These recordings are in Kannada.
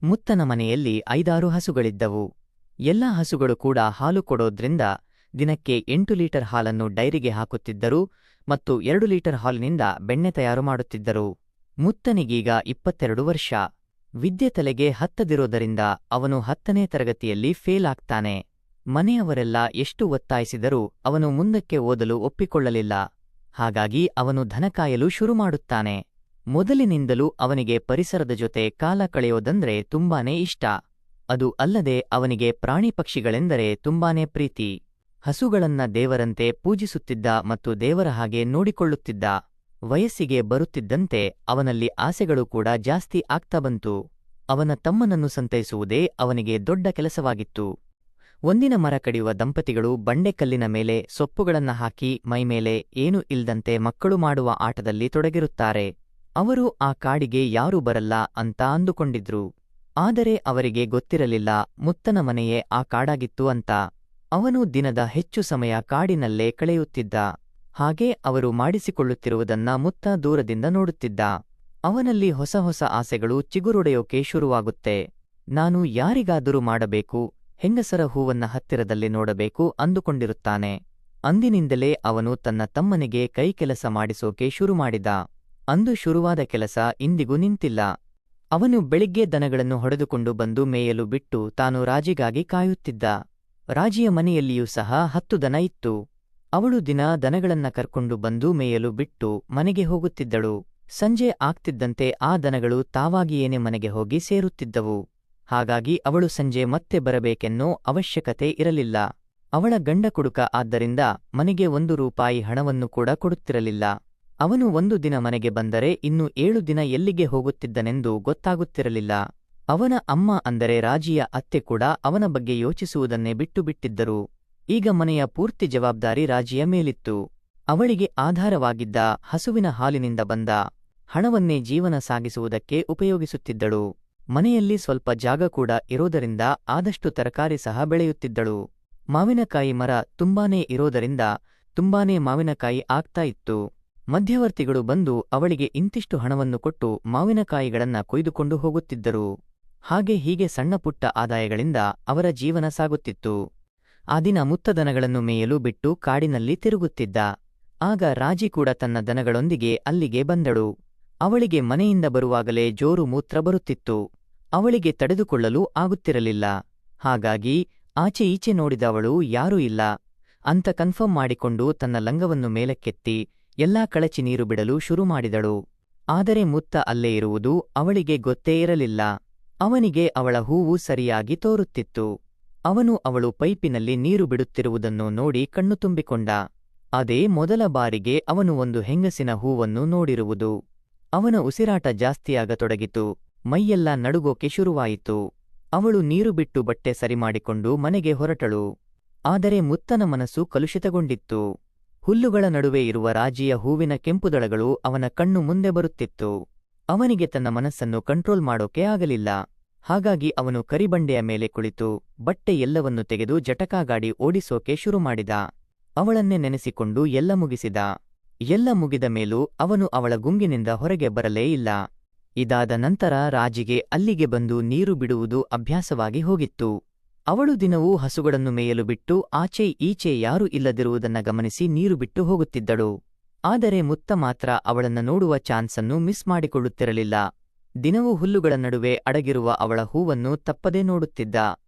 ಮುತ್ತನ ಮನೆಯಲ್ಲಿ 5-6 ಹಸುಗಳಿದ್ದವು. ಎಲ್ಲಾ ಹಸುಗಳು ಕೂಡ ಹಾಲು ಕೊಡೋದ್ರಿಂದ ದಿನಕ್ಕೆ 8 ಲೀಟರ್ ಹಾಲನ್ನು ಡೈರಿಗೆ ಹಾಕುತ್ತಿದ್ದರು ಮತ್ತು 2 ಲೀಟರ್ ಹಾಲಿನಿಂದ ಬೆಣ್ಣೆ ತಯಾರು ಮಾಡುತ್ತಿದ್ದರು. ಮುತ್ತನಿಗೀಗ 22 ವರ್ಷ. ವಿದ್ಯೆ ತಲೆಗೆ ಹತ್ತದಿರೋದರಿಂದ ಅವನು 10ನೇ ತರಗತಿಯಲ್ಲಿ ಫೇಲ್ ಆಗ್ತಾನೆ. ಮನೆಯವರೆಲ್ಲ ಎಷ್ಟು ಒತ್ತಾಯಿಸಿದರೂ ಅವನು ಮುಂದಕ್ಕೆ ಓದಲು ಒಪ್ಪಿಕೊಳ್ಳಲಿಲ್ಲ. ಹಾಗಾಗಿ ಅವನು ದನ ಕಾಯಲು ಶುರು ಮಾಡುತ್ತಾನೆ. ಮೊದಲಿನಿಂದಲೂ ಅವನಿಗೆ ಪರಿಸರದ ಜೊತೆ ಕಾಲ ಕಳೆಯೋದಂದ್ರೆ ತುಂಬಾನೇ ಇಷ್ಟ. ಅದು ಅಲ್ಲದೆ ಅವನಿಗೆ ಪ್ರಾಣಿ ಪಕ್ಷಿಗಳೆಂದರೆ ತುಂಬಾನೇ ಪ್ರೀತಿ. ಹಸುಗಳನ್ನ ದೇವರಂತೆ ಪೂಜಿಸುತ್ತಿದ್ದ ಮತ್ತು ದೇವರ ಹಾಗೆ ನೋಡಿಕೊಳ್ಳುತ್ತಿದ್ದ. ವಯಸ್ಸಿಗೆ ಬರುತ್ತಿದ್ದಂತೆ ಅವನಲ್ಲಿ ಆಸೆಗಳು ಕೂಡ ಜಾಸ್ತಿ ಆಗ್ತಾ ಬಂತು. ಅವನ ತಮ್ಮನನ್ನು ಸಂತೈಸುವುದೇ ಅವನಿಗೆ ದೊಡ್ಡ ಕೆಲಸವಾಗಿತ್ತು. ಒಂದಿನ ಮರ ಕಡಿಯುವ ದಂಪತಿಗಳು ಬಂಡೆಕಲ್ಲಿನ ಮೇಲೆ ಸೊಪ್ಪುಗಳನ್ನ ಹಾಕಿ ಮೈಮೇಲೆ ಏನೂ ಇಲ್ದಂತೆ ಮಕ್ಕಳು ಮಾಡುವ ಆಟದಲ್ಲಿ ತೊಡಗಿರುತ್ತಾರೆ. ಅವರು ಆ ಕಾಡಿಗೆ ಯಾರೂ ಬರಲ್ಲ ಅಂತ ಅಂದುಕೊಂಡಿದ್ರು. ಆದರೆ ಅವರಿಗೆ ಗೊತ್ತಿರಲಿಲ್ಲ ಮುತ್ತನ ಮನೆಯೇ ಆ ಕಾಡಾಗಿತ್ತು ಅಂತ. ಅವನು ದಿನದ ಹೆಚ್ಚು ಸಮಯ ಕಾಡಿನಲ್ಲೇ ಕಳೆಯುತ್ತಿದ್ದ. ಹಾಗೆ ಅವರು ಮಾಡಿಸಿಕೊಳ್ಳುತ್ತಿರುವುದನ್ನ ಮುತ್ತ ದೂರದಿಂದ ನೋಡುತ್ತಿದ್ದ. ಅವನಲ್ಲಿ ಹೊಸ ಹೊಸ ಆಸೆಗಳು ಚಿಗುರೊಡೆಯೋಕೆ ಶುರುವಾಗುತ್ತೆ. ನಾನು ಯಾರಿಗಾದರೂ ಮಾಡಬೇಕು, ಹೆಂಗಸರ ಹೂವನ್ನ ಹತ್ತಿರದಲ್ಲಿ ನೋಡಬೇಕು ಅಂದುಕೊಂಡಿರುತ್ತಾನೆ. ಅಂದಿನಿಂದಲೇ ಅವನು ತನ್ನ ತಮ್ಮನಿಗೆ ಕೈಕೆಲಸ ಮಾಡಿಸೋಕೆ ಶುರುಮಾಡಿದ. ಅಂದು ಶುರುವಾದ ಕೆಲಸ ಇಂದಿಗೂ ನಿಂತಿಲ್ಲ. ಅವನು ಬೆಳಿಗ್ಗೆ ದನಗಳನ್ನು ಹೊಡೆದುಕೊಂಡು ಬಂದು ಮೇಯಲು ಬಿಟ್ಟು ತಾನು ರಾಜಿಗಾಗಿ ಕಾಯುತ್ತಿದ್ದ. ರಾಜಿಯ ಮನೆಯಲ್ಲಿಯೂ ಸಹ 10 ದನ ಇತ್ತು. ಅವಳು ದಿನ ದನಗಳನ್ನ ಕರ್ಕೊಂಡು ಬಂದು ಮೇಯಲು ಬಿಟ್ಟು ಮನೆಗೆ ಹೋಗುತ್ತಿದ್ದಳು. ಸಂಜೆ ಆಗ್ತಿದ್ದಂತೆ ಆ ದನಗಳು ತಾವಾಗಿಯೇನೆ ಮನೆಗೆ ಹೋಗಿ ಸೇರುತ್ತಿದ್ದವು. ಹಾಗಾಗಿ ಅವಳು ಸಂಜೆ ಮತ್ತೆ ಬರಬೇಕೆನ್ನೋ ಅವಶ್ಯಕತೆ ಇರಲಿಲ್ಲ. ಅವಳ ಗಂಡ ಕುಡುಕ ಆದ್ದರಿಂದ ಮನೆಗೆ 1 ರೂಪಾಯಿ ಹಣವನ್ನು ಕೂಡ ಕೊಡುತ್ತಿರಲಿಲ್ಲ. ಅವನು 1 ದಿನ ಮನೆಗೆ ಬಂದರೆ ಇನ್ನು 7 ದಿನ ಎಲ್ಲಿಗೆ ಹೋಗುತ್ತಿದ್ದನೆಂದು ಗೊತ್ತಾಗುತ್ತಿರಲಿಲ್ಲ. ಅವನ ಅಮ್ಮ ಅಂದರೆ ರಾಜಿಯ ಅತ್ತೆ ಕೂಡ ಅವನ ಬಗ್ಗೆ ಯೋಚಿಸುವುದನ್ನೇ ಬಿಟ್ಟುಬಿಟ್ಟಿದ್ದರು. ಈಗ ಮನೆಯ ಪೂರ್ತಿ ಜವಾಬ್ದಾರಿ ರಾಜಿಯ ಮೇಲಿತ್ತು. ಅವಳಿಗೆ ಆಧಾರವಾಗಿದ್ದ ಹಸುವಿನ ಹಾಲಿನಿಂದ ಬಂದ ಹಣವನ್ನೇ ಜೀವನ ಸಾಗಿಸುವುದಕ್ಕೆ ಉಪಯೋಗಿಸುತ್ತಿದ್ದಳು. ಮನೆಯಲ್ಲಿ ಸ್ವಲ್ಪ ಜಾಗ ಕೂಡ ಇರೋದರಿಂದ ಆದಷ್ಟು ತರಕಾರಿ ಸಹ ಬೆಳೆಯುತ್ತಿದ್ದಳು. ಮಾವಿನಕಾಯಿ ಮರ ತುಂಬಾನೇ ಇರೋದರಿಂದ ತುಂಬಾನೇ ಮಾವಿನಕಾಯಿ ಆಗ್ತಾ ಇತ್ತು. ಮಧ್ಯವರ್ತಿಗಳು ಬಂದು ಅವಳಿಗೆ ಇಂತಿಷ್ಟು ಹಣವನ್ನು ಕೊಟ್ಟು ಮಾವಿನಕಾಯಿಗಳನ್ನ ಕೊಯ್ದುಕೊಂಡು ಹೋಗುತ್ತಿದ್ದರು. ಹಾಗೆ ಹೀಗೆ ಸಣ್ಣಪುಟ್ಟ ಆದಾಯಗಳಿಂದ ಅವರ ಜೀವನ ಸಾಗುತ್ತಿತ್ತು. ಆ ದಿನ ಮುತ್ತ ದನಗಳನ್ನು ಮೇಯಲು ಬಿಟ್ಟು ಕಾಡಿನಲ್ಲಿ ತಿರುಗುತ್ತಿದ್ದ. ಆಗ ರಾಜಿ ಕೂಡ ತನ್ನ ದನಗಳೊಂದಿಗೆ ಅಲ್ಲಿಗೆ ಬಂದಳು. ಅವಳಿಗೆ ಮನೆಯಿಂದ ಬರುವಾಗಲೇ ಜೋರು ಮೂತ್ರ ಬರುತ್ತಿತ್ತು. ಅವಳಿಗೆ ತಡೆದುಕೊಳ್ಳಲು ಆಗುತ್ತಿರಲಿಲ್ಲ. ಹಾಗಾಗಿ ಆಚೆ ಈಚೆ ನೋಡಿದ ಅವಳು ಯಾರೂ ಇಲ್ಲ ಅಂತ ಕನ್ಫರ್ಮ್ ಮಾಡಿಕೊಂಡು ತನ್ನ ಲಂಗವನ್ನು ಮೇಲಕ್ಕೆತ್ತಿ ಎಲ್ಲಾ ಕಳಚಿ ನೀರು ಬಿಡಲು ಶುರು ಮಾಡಿದಳು. ಆದರೆ ಮುತ್ತ ಅಲ್ಲೇ ಇರುವುದು ಅವಳಿಗೆ ಗೊತ್ತೇ ಇರಲಿಲ್ಲ. ಅವನಿಗೆ ಅವಳ ಹೂವು ಸರಿಯಾಗಿ ತೋರುತ್ತಿತ್ತು. ಅವನು ಅವಳು ಪೈಪಿನಲ್ಲಿ ನೀರು ಬಿಡುತ್ತಿರುವುದನ್ನು ನೋಡಿ ಕಣ್ಣು ತುಂಬಿಕೊಂಡ. ಅದೇ ಮೊದಲ ಬಾರಿಗೆ ಅವನು ಒಂದು ಹೆಂಗಸಿನ ಹೂವನ್ನು ನೋಡಿರುವುದು. ಅವನ ಉಸಿರಾಟ ಜಾಸ್ತಿಯಾಗತೊಡಗಿತು. ಮೈಯೆಲ್ಲ ನಡುಗೋಕೆ ಶುರುವಾಯಿತು. ಅವಳು ನೀರು ಬಿಟ್ಟು ಬಟ್ಟೆ ಸರಿಮಾಡಿಕೊಂಡು ಮನೆಗೆ ಹೊರಟಳು. ಆದರೆ ಮುತ್ತನ ಮನಸ್ಸು ಕಲುಷಿತಗೊಂಡಿತ್ತು. ಹುಲ್ಲುಗಳ ನಡುವೆ ಇರುವ ರಾಜಿಯ ಹೂವಿನ ಕೆಂಪುದಳಗಳು ಅವನ ಕಣ್ಣು ಮುಂದೆ ಬರುತ್ತಿತ್ತು. ಅವನಿಗೆ ತನ್ನ ಮನಸ್ಸನ್ನು ಕಂಟ್ರೋಲ್ ಮಾಡೋಕೆ ಆಗಲಿಲ್ಲ. ಹಾಗಾಗಿ ಅವನು ಕರಿಬಂಡೆಯ ಮೇಲೆ ಕುಳಿತು ಬಟ್ಟೆ ಎಲ್ಲವನ್ನು ತೆಗೆದು ಜಟಕಾಗಾಡಿ ಓಡಿಸೋಕೆ ಶುರುಮಾಡಿದ. ಅವಳನ್ನೇ ನೆನೆಸಿಕೊಂಡು ಎಲ್ಲ ಮುಗಿಸಿದ. ಎಲ್ಲ ಮುಗಿದ ಮೇಲೂ ಅವನು ಅವಳ ಗುಂಗಿನಿಂದ ಹೊರಗೆ ಬರಲೇ ಇಲ್ಲ. ಇದಾದ ನಂತರ ರಾಜಿಗೆ ಅಲ್ಲಿಗೆ ಬಂದು ನೀರು ಬಿಡುವುದು ಅಭ್ಯಾಸವಾಗಿ ಹೋಗಿತ್ತು. ಅವಳು ದಿನವೂ ಹಸುಗಳನ್ನು ಮೇಯಲು ಬಿಟ್ಟು ಆಚೆ ಈಚೆ ಯಾರೂ ಇಲ್ಲದಿರುವುದನ್ನ ಗಮನಿಸಿ ನೀರು ಬಿಟ್ಟು ಹೋಗುತ್ತಿದ್ದಳು. ಆದರೆ ಮುತ್ತ ಮಾತ್ರ ಅವಳನ್ನ ನೋಡುವ ಚಾನ್ಸನ್ನು ಮಿಸ್ ಮಾಡಿಕೊಳ್ಳುತ್ತಿರಲಿಲ್ಲ. ದಿನವೂ ಹುಲ್ಲುಗಳ ನಡುವೆ ಅಡಗಿರುವ ಅವಳ ಹೂವನ್ನು ತಪ್ಪದೇ ನೋಡುತ್ತಿದ್ದ.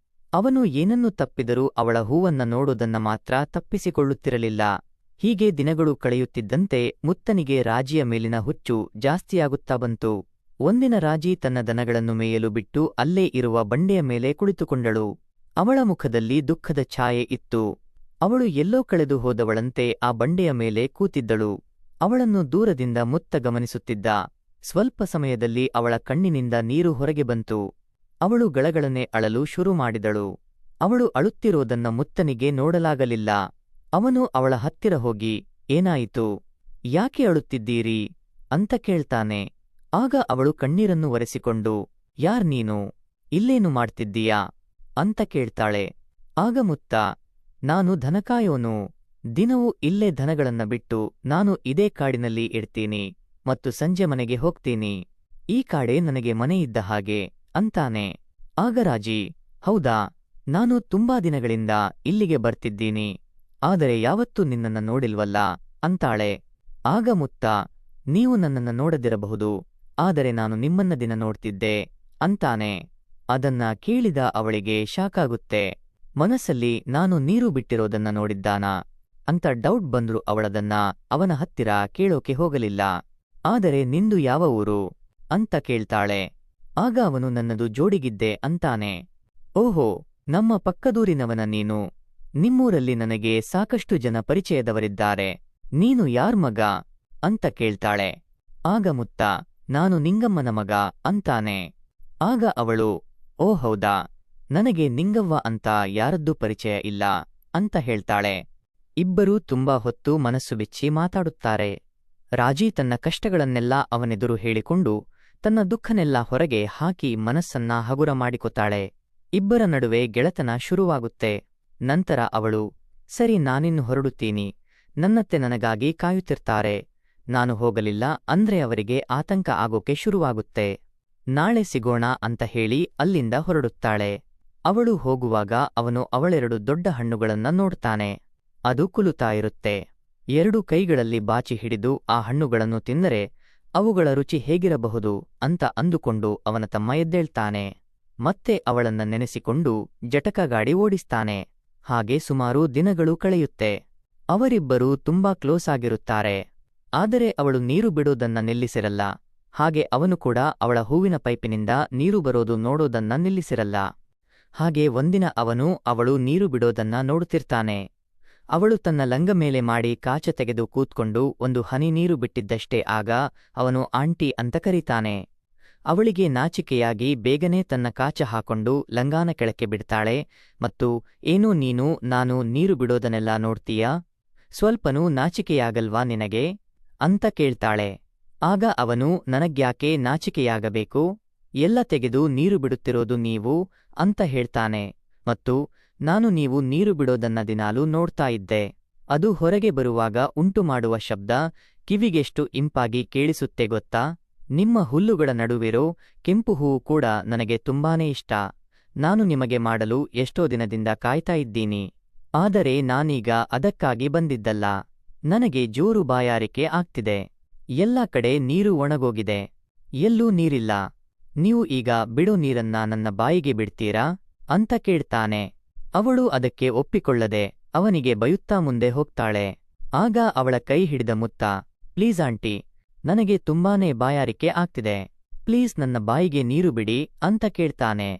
ಅವನು ಏನನ್ನು ತಪ್ಪಿದರೂ ಅವಳ ಹೂವನ್ನ ನೋಡೋದನ್ನ ಮಾತ್ರ ತಪ್ಪಿಸಿಕೊಳ್ಳುತ್ತಿರಲಿಲ್ಲ. ಹೀಗೆ ದಿನಗಳು ಕಳೆಯುತ್ತಿದ್ದಂತೆ ಮುತ್ತನಿಗೆ ರಾಜಿಯ ಮೇಲಿನ ಹುಚ್ಚು ಜಾಸ್ತಿಯಾಗುತ್ತಾ ಬಂತು. ಒಂದಿನ ರಾಜಿ ತನ್ನ ದನಗಳನ್ನು ಮೇಯಲು ಬಿಟ್ಟು ಅಲ್ಲೇ ಇರುವ ಬಂಡೆಯ ಮೇಲೆ ಕುಳಿತುಕೊಂಡಳು. ಅವಳ ಮುಖದಲ್ಲಿ ದುಃಖದ ಛಾಯೆ ಇತ್ತು. ಅವಳು ಎಲ್ಲೋ ಕಳೆದು ಹೋದವಳಂತೆ ಆ ಬಂಡೆಯ ಮೇಲೆ ಕೂತಿದ್ದಳು. ಅವಳನ್ನು ದೂರದಿಂದ ಮುತ್ತ ಗಮನಿಸುತ್ತಿದ್ದ. ಸ್ವಲ್ಪ ಸಮಯದಲ್ಲಿ ಅವಳ ಕಣ್ಣಿನಿಂದ ನೀರು ಹೊರಗೆ ಬಂತು. ಅವಳು ಗಳಗಳನೆ ಅಳಲು ಶುರು ಮಾಡಿದಳು. ಅವಳು ಅಳುತ್ತಿರೋದನ್ನ ಮುತ್ತನಿಗೆ ನೋಡಲಾಗಲಿಲ್ಲ. ಅವನು ಅವಳ ಹತ್ತಿರ ಹೋಗಿ, ಏನಾಯಿತು? ಯಾಕೆ ಅಳುತ್ತಿದ್ದೀರಿ? ಅಂತ ಕೇಳ್ತಾನೆ. ಆಗ ಅವಳು ಕಣ್ಣೀರನ್ನು ಒರೆಸಿಕೊಂಡು, ಯಾರ್ ನೀನು? ಇಲ್ಲೇನು ಮಾಡ್ತಿದ್ದೀಯಾ? ಅಂತ ಕೇಳ್ತಾಳೆ. ಆಗ ಮುತ್ತ, ನಾನು ದನಕಾಯೋನು. ದಿನವೂ ಇಲ್ಲೇ ದನಗಳನ್ನ ಬಿಟ್ಟು ನಾನು ಇದೇ ಕಾಡಿನಲ್ಲಿ ಇಡ್ತೀನಿ ಮತ್ತು ಸಂಜೆ ಮನೆಗೆ ಹೋಗ್ತೀನಿ. ಈ ಕಾಡೇ ನನಗೆ ಮನೆಯಿದ್ದ ಹಾಗೆ ಅಂತಾನೆ. ಆಗ ರಾಜಿ, ಹೌದಾ, ನಾನು ತುಂಬಾ ದಿನಗಳಿಂದ ಇಲ್ಲಿಗೆ ಬರ್ತಿದ್ದೀನಿ, ಆದರೆ ಯಾವತ್ತೂ ನಿನ್ನನ್ನ ನೋಡಿಲ್ವಲ್ಲ ಅಂತಾಳೆ. ಆಗ ಮುತ್ತ, ನೀವು ನನ್ನನ್ನ ನೋಡದಿರಬಹುದು, ಆದರೆ ನಾನು ನಿಮ್ಮನ್ನ ದಿನ ನೋಡ್ತಿದ್ದೆ ಅಂತಾನೆ. ಅದನ್ನ ಕೇಳಿದ ಅವಳಿಗೆ ಶಾಕಾಗುತ್ತೆ. ಮನಸ್ಸಲ್ಲಿ ನಾನು ನೀರು ಬಿಟ್ಟಿರೋದನ್ನ ನೋಡಿದ್ದಾನಾ ಅಂತ ಡೌಟ್ ಬಂದ್ರು ಅವಳದನ್ನ ಅವನ ಹತ್ತಿರ ಕೇಳೋಕೆ ಹೋಗಲಿಲ್ಲ. ಆದರೆ ನಿಂದು ಯಾವ ಊರು ಅಂತ ಕೇಳ್ತಾಳೆ. ಆಗ ಅವನು ನನ್ನದು ಜೋಡಿಗಿದ್ದೆ ಅಂತಾನೆ. ಓಹೋ, ನಮ್ಮ ಪಕ್ಕದೂರಿನವನ ನೀನು. ನಿಮ್ಮೂರಲ್ಲಿ ನನಗೆ ಸಾಕಷ್ಟು ಜನ ಪರಿಚಯದವರಿದ್ದಾರೆ. ನೀನು ಯಾರ್ ಮಗ ಅಂತ ಕೇಳ್ತಾಳೆ. ಆಗ ಮುತ್ತ, ನಾನು ನಿಂಗಮ್ಮನ ಮಗ ಅಂತಾನೆ. ಆಗ ಅವಳು, ಓ ಹೌದಾ, ನನಗೆ ನಿಂಗವ್ವ ಅಂತ ಯಾರದ್ದೂ ಪರಿಚಯ ಇಲ್ಲ ಅಂತ ಹೇಳ್ತಾಳೆ. ಇಬ್ಬರೂ ತುಂಬಾ ಹೊತ್ತು ಮನಸ್ಸು ಬಿಚ್ಚಿ ಮಾತಾಡುತ್ತಾರೆ. ರಾಜಿ ತನ್ನ ಕಷ್ಟಗಳನ್ನೆಲ್ಲ ಅವನೆದುರು ಹೇಳಿಕೊಂಡು ತನ್ನ ದುಃಖನೆಲ್ಲ ಹೊರಗೆ ಹಾಕಿ ಮನಸ್ಸನ್ನ ಹಗುರ ಮಾಡಿಕೊತಾಳೆ. ಇಬ್ಬರ ನಡುವೆ ಗೆಳೆತನ ಶುರುವಾಗುತ್ತೆ. ನಂತರ ಅವಳು, ಸರಿ, ನಾನಿನ್ನು ಹೊರಡುತ್ತೀನಿ, ನನ್ನತ್ತೆ ನನಗಾಗಿ ಕಾಯುತ್ತಿರ್ತಾರೆ, ನಾನು ಹೋಗಲಿಲ್ಲ ಅಂದ್ರೆ ಅವರಿಗೆ ಆತಂಕ ಆಗೋಕೆ ಶುರುವಾಗುತ್ತೆ, ನಾಳೆ ಸಿಗೋಣ ಅಂತ ಹೇಳಿ ಅಲ್ಲಿಂದ ಹೊರಡುತ್ತಾಳೆ. ಅವಳು ಹೋಗುವಾಗ ಅವನು ಅವಳೆರಡು ದೊಡ್ಡ ಹಣ್ಣುಗಳನ್ನ ನೋಡ್ತಾನೆ. ಅದು ಕುಲುತ್ತಾ ಇರುತ್ತೆ. ಎರಡು ಕೈಗಳಲ್ಲಿ ಬಾಚಿ ಹಿಡಿದು ಆ ಹಣ್ಣುಗಳನ್ನು ತಿಂದರೆ ಅವುಗಳ ರುಚಿ ಹೇಗಿರಬಹುದು ಅಂತ ಅಂದುಕೊಂಡು ಅವನ ತಮ್ಮ ಎದ್ದೇಳ್ತಾನೆ. ಮತ್ತೆ ಅವಳನ್ನ ನೆನೆಸಿಕೊಂಡು ಜಟಕ ಗಾಡಿ ಓಡಿಸ್ತಾನೆ. ಹಾಗೆ ಸುಮಾರು ದಿನಗಳು ಕಳೆಯುತ್ತೆ. ಅವರಿಬ್ಬರೂ ತುಂಬಾ ಕ್ಲೋಸ್ ಆಗಿರುತ್ತಾರೆ. ಆದರೆ ಅವಳು ನೀರು ಬಿಡೋದನ್ನ ನಿಲ್ಲಿಸಿರಲ್ಲ. ಹಾಗೆ ಅವನು ಕೂಡ ಅವಳ ಹೂವಿನ ಪೈಪಿನಿಂದ ನೀರು ಬರೋದು ನೋಡೋದನ್ನ ನಿಲ್ಲಿಸಿರಲ್ಲ. ಹಾಗೆ ಒಂದಿನ ಅವಳು ನೀರು ಬಿಡೋದನ್ನ ನೋಡುತ್ತಿರ್ತಾನೆ. ಅವಳು ತನ್ನ ಲಂಗ ಮೇಲೆ ಮಾಡಿ ಕಾಚ ತೆಗೆದು ಕೂತ್ಕೊಂಡು ಒಂದು ಹನಿ ನೀರು ಬಿಟ್ಟಿದ್ದಷ್ಟೇ ಆಗ ಅವನು ಆಂಟಿ ಅಂತ ಕರೀತಾನೆ. ಅವಳಿಗೆ ನಾಚಿಕೆಯಾಗಿ ಬೇಗನೆ ತನ್ನ ಕಾಚ ಹಾಕೊಂಡು ಲಂಗಾನ ಕೆಳಕ್ಕೆ ಬಿಡ್ತಾಳೆ ಮತ್ತು ಏನೋ ನೀನು ನಾನು ನೀರು ಬಿಡೋದನ್ನೆಲ್ಲ ನೋಡ್ತೀಯಾ, ಸ್ವಲ್ಪನೂ ನಾಚಿಕೆಯಾಗಲ್ವಾ ನಿನಗೆ ಅಂತ ಕೇಳ್ತಾಳೆ. ಆಗ ಅವನು, ನನಗ್ಯಾಕೆ ನಾಚಿಕೆಯಾಗಬೇಕು, ಎಲ್ಲ ತೆಗೆದು ನೀರು ಬಿಡುತ್ತಿರೋದು ನೀವು ಅಂತ ಹೇಳ್ತಾನೆ. ಮತ್ತು ನಾನು ನೀವು ನೀರು ಬಿಡೋದನ್ನ ದಿನಾಲೂ ನೋಡ್ತಾ ಇದ್ದೆ. ಅದು ಹೊರಗೆ ಬರುವಾಗ ಉಂಟು ಮಾಡುವ ಶಬ್ದ ಕಿವಿಗೆಷ್ಟು ಇಂಪಾಗಿ ಕೇಳಿಸುತ್ತೆ ಗೊತ್ತಾ. ನಿಮ್ಮ ಹುಲ್ಲುಗಳ ನಡುವಿರೋ ಕೆಂಪು ಹೂವು ಕೂಡ ನನಗೆ ತುಂಬಾನೇ ಇಷ್ಟ. ನಾನು ನಿಮಗೆ ಮಾಡಲು ಎಷ್ಟೋ ದಿನದಿಂದ ಕಾಯ್ತಾ ಇದ್ದೀನಿ. ಆದರೆ ನಾನೀಗ ಅದಕ್ಕಾಗಿ ಬಂದಿದ್ದಲ್ಲ. ನನಗೆ ಜೋರು ಬಾಯಾರಿಕೆ ಆಗ್ತಿದೆ. ಎಲ್ಲ ಕಡೆ ನೀರು ಒಣಗೋಗಿದೆ, ಎಲ್ಲೂ ನೀರಿಲ್ಲ. ನೀವು ಈಗ ಬಿಡೋ ನೀರನ್ನ ನನ್ನ ಬಾಯಿಗೆ ಬಿಡ್ತೀರಾ ಅಂತ ಕೇಳ್ತಾನೆ. ಅವಳು ಅದಕ್ಕೆ ಒಪ್ಪಿಕೊಳ್ಳದೆ ಅವನಿಗೆ ಬಯುತ್ತಾ ಮುಂದೆ ಹೋಗ್ತಾಳೆ. ಆಗ ಅವಳ ಕೈ ಹಿಡಿದ ಮುತ್ತ, ಪ್ಲೀಸ್ ಆಂಟಿ, ನನಗೆ ತುಂಬಾನೇ ಬಾಯಾರಿಕೆ ಆಗ್ತಿದೆ, ಪ್ಲೀಸ್ ನನ್ನ ಬಾಯಿಗೆ ನೀರು ಬಿಡಿ ಅಂತ ಕೇಳ್ತಾನೆ.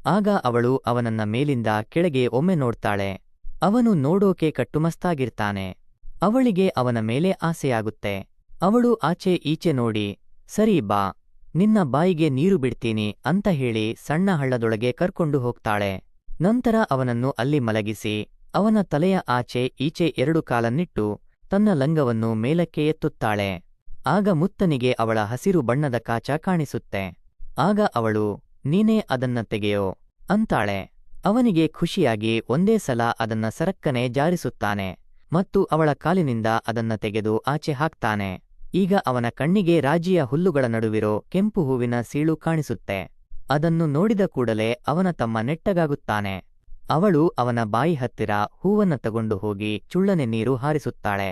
ಆಗ ಅವಳು ಅವನನ್ನ ಮೇಲಿಂದ ಕೆಳಗೆ ಒಮ್ಮೆ ನೋಡ್ತಾಳೆ. ಅವನು ನೋಡೋಕೆ ಕಟ್ಟುಮಸ್ತಾಗಿರ್ತಾನೆ. ಅವಳಿಗೆ ಅವನ ಮೇಲೆ ಆಸೆಯಾಗುತ್ತೆ. ಅವಳು ಆಚೆ ಈಚೆ ನೋಡಿ, ಸರಿ ಬಾ, ನಿನ್ನ ಬಾಯಿಗೆ ನೀರು ಬಿಡ್ತೀನಿ ಅಂತ ಹೇಳಿ ಸಣ್ಣ ಹಳ್ಳದೊಳಗೆ ಕರ್ಕೊಂಡು ಹೋಗ್ತಾಳೆ. ನಂತರ ಅವನನ್ನು ಅಲ್ಲಿ ಮಲಗಿಸಿ ಅವನ ತಲೆಯ ಆಚೆ ಈಚೆ ಎರಡು ಕಾಲನ್ನಿಟ್ಟು ತನ್ನ ಲಂಗವನ್ನು ಮೇಲಕ್ಕೆ ಎತ್ತುತ್ತಾಳೆ. ಆಗ ಮುತ್ತನಿಗೆ ಅವಳ ಹಸಿರು ಬಣ್ಣದ ಕಾಚ ಕಾಣಿಸುತ್ತೆ. ಆಗ ಅವಳು, ನೀನೇ ಅದನ್ನ ತೆಗೆಯೋ ಅಂತಾಳೆ. ಅವನಿಗೆ ಖುಷಿಯಾಗಿ ಒಂದೇ ಸಲ ಅದನ್ನ ಸರಕ್ಕನೆ ಜಾರಿಸುತ್ತಾನೆ ಮತ್ತು ಅವಳ ಕಾಲಿನಿಂದ ಅದನ್ನ ತೆಗೆದು ಆಚೆ ಹಾಕ್ತಾನೆ. ಈಗ ಅವನ ಕಣ್ಣಿಗೆ ರಾಜಿಯ ಹುಲ್ಲುಗಳ ನಡುವಿರೋ ಕೆಂಪು ಹೂವಿನ ಸೀಳು ಕಾಣಿಸುತ್ತೆ. ಅದನ್ನು ನೋಡಿದ ಕೂಡಲೇ ಅವನ ತಮ್ಮ ನೆಟ್ಟಗಾಗುತ್ತಾನೆ. ಅವಳು ಅವನ ಬಾಯಿ ಹತ್ತಿರ ಹೂವನ್ನ ತಗೊಂಡು ಹೋಗಿ ಚುಳ್ಳನೆ ನೀರು ಹಾರಿಸುತ್ತಾಳೆ.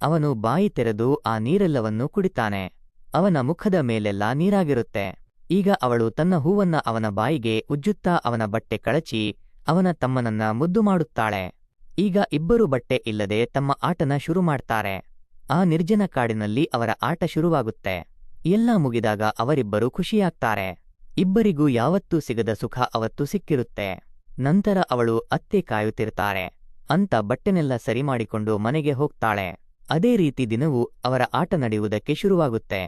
ಅವನು ಬಾಯಿ ತೆರೆದು ಆ ನೀರೆಲ್ಲವನ್ನೂ ಕುಡಿತಾನೆ. ಅವನ ಮುಖದ ಮೇಲೆಲ್ಲ ನೀರಾಗಿರುತ್ತೆ. ಈಗ ಅವಳು ತನ್ನ ಹೂವನ್ನ ಅವನ ಬಾಯಿಗೆ ಉಜ್ಜುತ್ತಾ ಅವನ ಬಟ್ಟೆ ಕಳಚಿ ಅವನ ತಮ್ಮನನ್ನ ಮುದ್ದು ಮಾಡುತ್ತಾಳೆ. ಈಗ ಇಬ್ಬರು ಬಟ್ಟೆ ಇಲ್ಲದೆ ತಮ್ಮ ಆಟನ ಶುರು ಮಾಡ್ತಾರೆ. ಆ ನಿರ್ಜನ ಕಾಡಿನಲ್ಲಿ ಅವರ ಆಟ ಶುರುವಾಗುತ್ತೆ. ಎಲ್ಲ ಮುಗಿದಾಗ ಅವರಿಬ್ಬರು ಖುಷಿಯಾಗ್ತಾರೆ. ಇಬ್ಬರಿಗೂ ಯಾವತ್ತೂ ಸಿಗದ ಸುಖ ಅವತ್ತು ಸಿಕ್ಕಿರುತ್ತೆ. ನಂತರ ಅವಳು ಅತ್ತೆ ಕಾಯುತ್ತಿರ್ತಾರೆ ಅಂತ ಬಟ್ಟೆನೆಲ್ಲ ಸರಿ ಮಾಡಿಕೊಂಡು ಮನೆಗೆ ಹೋಗ್ತಾಳೆ. ಅದೇ ರೀತಿ ದಿನವೂ ಅವರ ಆಟ ನಡೆಯುವುದಕ್ಕೆ ಶುರುವಾಗುತ್ತೆ.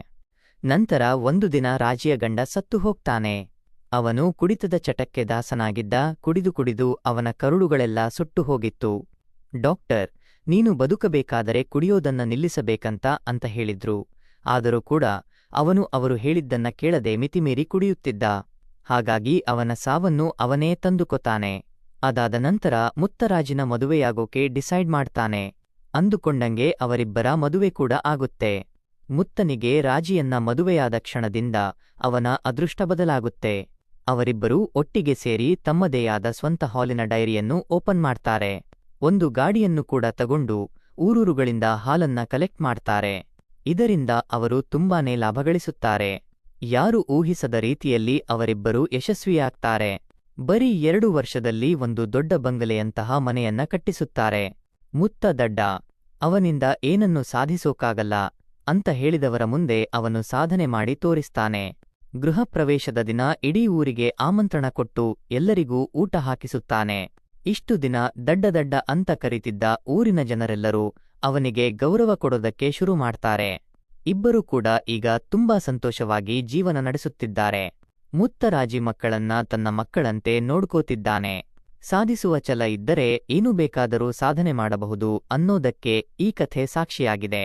ನಂತರ ಒಂದು ದಿನ ರಾಜಿಯ ಗಂಡ ಸತ್ತು ಹೋಗ್ತಾನೆ. ಅವನು ಕುಡಿತದ ಚಟಕ್ಕೆ ದಾಸನಾಗಿದ್ದ. ಕುಡಿದು ಕುಡಿದು ಅವನ ಕರುಳುಗಳೆಲ್ಲ ಸುಟ್ಟು ಹೋಗಿತ್ತು. ಡಾಕ್ಟರ್, ನೀನು ಬದುಕಬೇಕಾದರೆ ಕುಡಿಯೋದನ್ನ ನಿಲ್ಲಿಸಬೇಕಂತ ಅಂತ ಹೇಳಿದ್ರು. ಆದರೂ ಕೂಡ ಅವನು ಅವರು ಹೇಳಿದ್ದನ್ನ ಕೇಳದೆ ಮಿತಿಮೀರಿ ಕುಡಿಯುತ್ತಿದ್ದ. ಹಾಗಾಗಿ ಅವನ ಸಾವನ್ನು ಅವನೇ ತಂದುಕೊತಾನೆ. ಅದಾದ ನಂತರ ಮುತ್ತರಾಜಿನ ಮದುವೆಯಾಗೋಕೆ ಡಿಸೈಡ್ ಮಾಡ್ತಾನೆ. ಅಂದುಕೊಂಡಂಗೆ ಅವರಿಬ್ಬರ ಮದುವೆ ಕೂಡ ಆಗುತ್ತೆ. ಮುತ್ತನಿಗೆ ರಾಜಿಯನ್ನ ಮದುವೆಯಾದ ಕ್ಷಣದಿಂದ ಅವನ ಅದೃಷ್ಟ ಬದಲಾಗುತ್ತೆ. ಅವರಿಬ್ಬರೂ ಒಟ್ಟಿಗೆ ಸೇರಿ ತಮ್ಮದೇ ಆದ ಸ್ವಂತ ಹಾಲಿನ ಡೈರಿಯನ್ನು ಓಪನ್ ಮಾಡ್ತಾರೆ. ಒಂದು ಗಾಡಿಯನ್ನು ಕೂಡ ತಗೊಂಡು ಊರೂರುಗಳಿಂದ ಹಾಲನ್ನ ಕಲೆಕ್ಟ್ ಮಾಡ್ತಾರೆ. ಇದರಿಂದ ಅವರು ತುಂಬಾನೇ ಲಾಭ ಗಳಿಸುತ್ತಾರೆ. ಯಾರು ಊಹಿಸದ ರೀತಿಯಲ್ಲಿ ಅವರಿಬ್ಬರೂ ಯಶಸ್ವಿಯಾಗ್ತಾರೆ. ಬರೀ 2 ವರ್ಷದಲ್ಲಿ ಒಂದು ದೊಡ್ಡ ಬಂಗಲೆಯಂತಹ ಮನೆಯನ್ನ ಕಟ್ಟಿಸುತ್ತಾರೆ. ಮುತ್ತ ದಡ್ಡ, ಅವನಿಂದ ಏನನ್ನೂ ಸಾಧಿಸೋಕಾಗಲ್ಲ ಅಂತ ಹೇಳಿದವರ ಮುಂದೆ ಅವನು ಸಾಧನೆ ಮಾಡಿ ತೋರಿಸ್ತಾನೆ. ಗೃಹ ಪ್ರವೇಶದ ದಿನ ಇಡೀ ಊರಿಗೆ ಆಮಂತ್ರಣ ಕೊಟ್ಟು ಎಲ್ಲರಿಗೂ ಊಟ ಹಾಕಿಸುತ್ತಾನೆ. ಇಷ್ಟು ದಿನ ದಡ್ಡ ಅಂತ ಕರೀತಿದ್ದ ಊರಿನ ಜನರೆಲ್ಲರೂ ಅವನಿಗೆ ಗೌರವ ಕೊಡೋದಕ್ಕೆ ಶುರು ಮಾಡ್ತಾರೆ. ಇಬ್ಬರೂ ಕೂಡ ಈಗ ತುಂಬಾ ಸಂತೋಷವಾಗಿ ಜೀವನ ನಡೆಸುತ್ತಿದ್ದಾರೆ. ಮುತ್ತರಾಜಿ ಮಕ್ಕಳನ್ನ ತನ್ನ ಮಕ್ಕಳಂತೆ ನೋಡ್ಕೋತಿದ್ದಾನೆ. ಸಾಧಿಸುವ ಛಲ ಇದ್ದರೆ ಏನು ಬೇಕಾದರೂ ಸಾಧನೆ ಮಾಡಬಹುದು ಅನ್ನೋದಕ್ಕೆ ಈ ಕಥೆ ಸಾಕ್ಷಿಯಾಗಿದೆ.